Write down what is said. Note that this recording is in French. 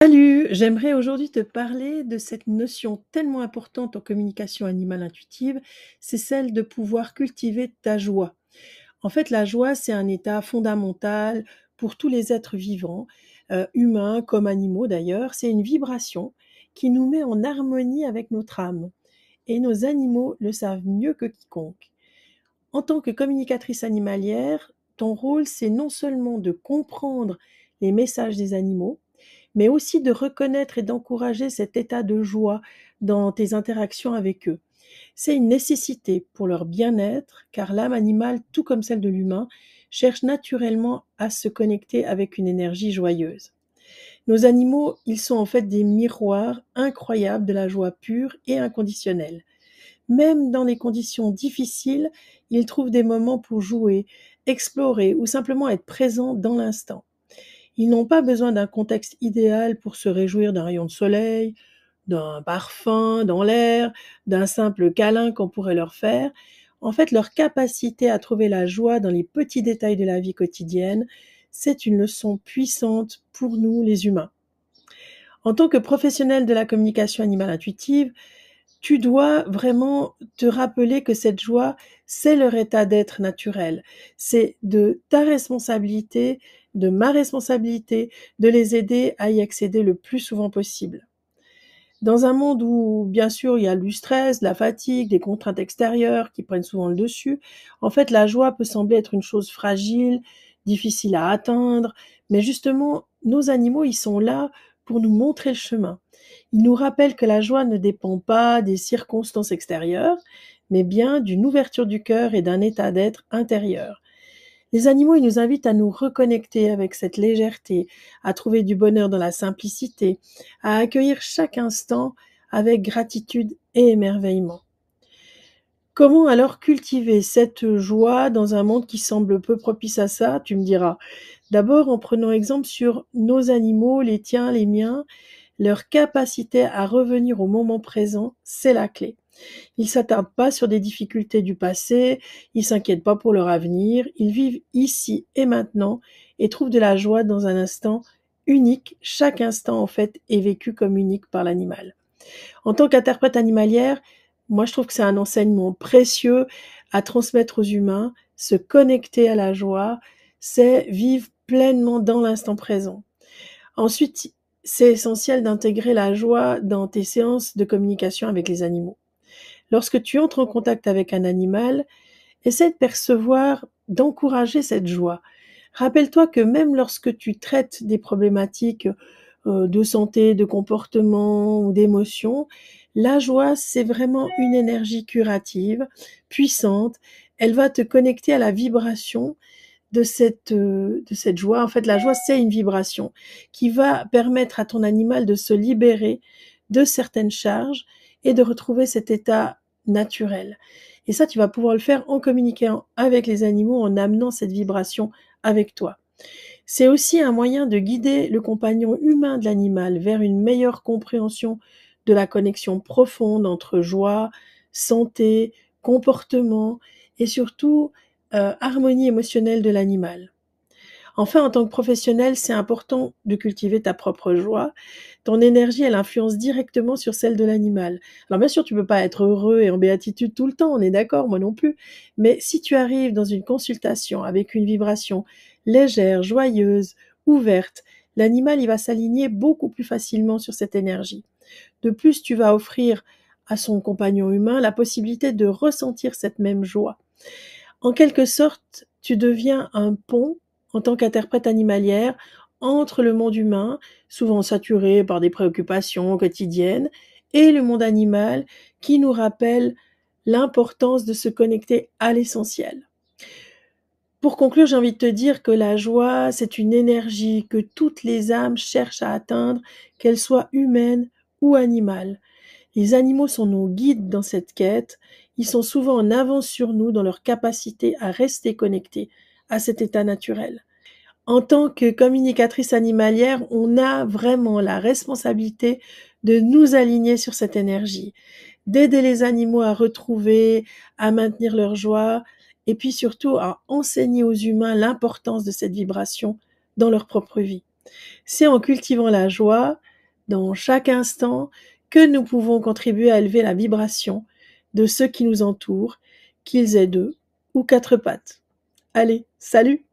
Salut, j'aimerais aujourd'hui te parler de cette notion tellement importante en communication animale intuitive, c'est celle de pouvoir cultiver ta joie. En fait, la joie, c'est un état fondamental pour tous les êtres vivants, humains comme animaux d'ailleurs. C'est une vibration qui nous met en harmonie avec notre âme. Et nos animaux le savent mieux que quiconque. En tant que communicatrice animalière, ton rôle, c'est non seulement de comprendre les messages des animaux, mais aussi de reconnaître et d'encourager cet état de joie dans tes interactions avec eux. C'est une nécessité pour leur bien-être, car l'âme animale, tout comme celle de l'humain, cherche naturellement à se connecter avec une énergie joyeuse. Nos animaux, ils sont en fait des miroirs incroyables de la joie pure et inconditionnelle. Même dans les conditions difficiles, ils trouvent des moments pour jouer, explorer ou simplement être présents dans l'instant. Ils n'ont pas besoin d'un contexte idéal pour se réjouir d'un rayon de soleil, d'un parfum dans l'air, d'un simple câlin qu'on pourrait leur faire. En fait, leur capacité à trouver la joie dans les petits détails de la vie quotidienne, c'est une leçon puissante pour nous les humains. En tant que professionnel de la communication animale intuitive, tu dois vraiment te rappeler que cette joie, c'est leur état d'être naturel. C'est de ta responsabilité, de ma responsabilité, de les aider à y accéder le plus souvent possible. Dans un monde où, bien sûr, il y a du stress, de la fatigue, des contraintes extérieures qui prennent souvent le dessus, en fait, la joie peut sembler être une chose fragile, difficile à atteindre, mais justement, nos animaux, ils sont là pour nous montrer le chemin. Ils nous rappellent que la joie ne dépend pas des circonstances extérieures, mais bien d'une ouverture du cœur et d'un état d'être intérieur. Les animaux, ils nous invitent à nous reconnecter avec cette légèreté, à trouver du bonheur dans la simplicité, à accueillir chaque instant avec gratitude et émerveillement. Comment alors cultiver cette joie dans un monde qui semble peu propice à ça, tu me diras? D'abord en prenant exemple sur nos animaux, les tiens, les miens, leur capacité à revenir au moment présent, c'est la clé. Ils s'attardent pas sur des difficultés du passé, ils s'inquiètent pas pour leur avenir, ils vivent ici et maintenant et trouvent de la joie dans un instant unique. Chaque instant, en fait, est vécu comme unique par l'animal. En tant qu'interprète animalière, moi, je trouve que c'est un enseignement précieux à transmettre aux humains. Se connecter à la joie, c'est vivre pleinement dans l'instant présent. Ensuite, c'est essentiel d'intégrer la joie dans tes séances de communication avec les animaux. Lorsque tu entres en contact avec un animal, essaie de percevoir, d'encourager cette joie. Rappelle-toi que même lorsque tu traites des problématiques de santé, de comportement ou d'émotion, la joie, c'est vraiment une énergie curative, puissante. Elle va te connecter à la vibration de cette joie. En fait, la joie, c'est une vibration qui va permettre à ton animal de se libérer de certaines charges et de retrouver cet état naturel. Et ça, tu vas pouvoir le faire en communiquant avec les animaux, en amenant cette vibration avec toi. C'est aussi un moyen de guider le compagnon humain de l'animal vers une meilleure compréhension de la connexion profonde entre joie, santé, comportement et surtout harmonie émotionnelle de l'animal. Enfin, en tant que professionnel, c'est important de cultiver ta propre joie. Ton énergie, elle influence directement sur celle de l'animal. Alors bien sûr, tu peux pas être heureux et en béatitude tout le temps, on est d'accord, moi non plus. Mais si tu arrives dans une consultation avec une vibration légère, joyeuse, ouverte, l'animal, il va s'aligner beaucoup plus facilement sur cette énergie. De plus, tu vas offrir à son compagnon humain la possibilité de ressentir cette même joie. En quelque sorte, tu deviens un pont, en tant qu'interprète animalière, entre le monde humain, souvent saturé par des préoccupations quotidiennes, et le monde animal qui nous rappelle l'importance de se connecter à l'essentiel. Pour conclure, j'ai envie de te dire que la joie, c'est une énergie que toutes les âmes cherchent à atteindre, qu'elles soient humaines ou animales. Les animaux sont nos guides dans cette quête. Ils sont souvent en avance sur nous dans leur capacité à rester connectés à cet état naturel. En tant que communicatrice animalière, on a vraiment la responsabilité de nous aligner sur cette énergie, d'aider les animaux à retrouver, à maintenir leur joie, et puis surtout à enseigner aux humains l'importance de cette vibration dans leur propre vie. C'est en cultivant la joie dans chaque instant que nous pouvons contribuer à élever la vibration de ceux qui nous entourent, qu'ils aient deux ou quatre pattes. Allez, salut!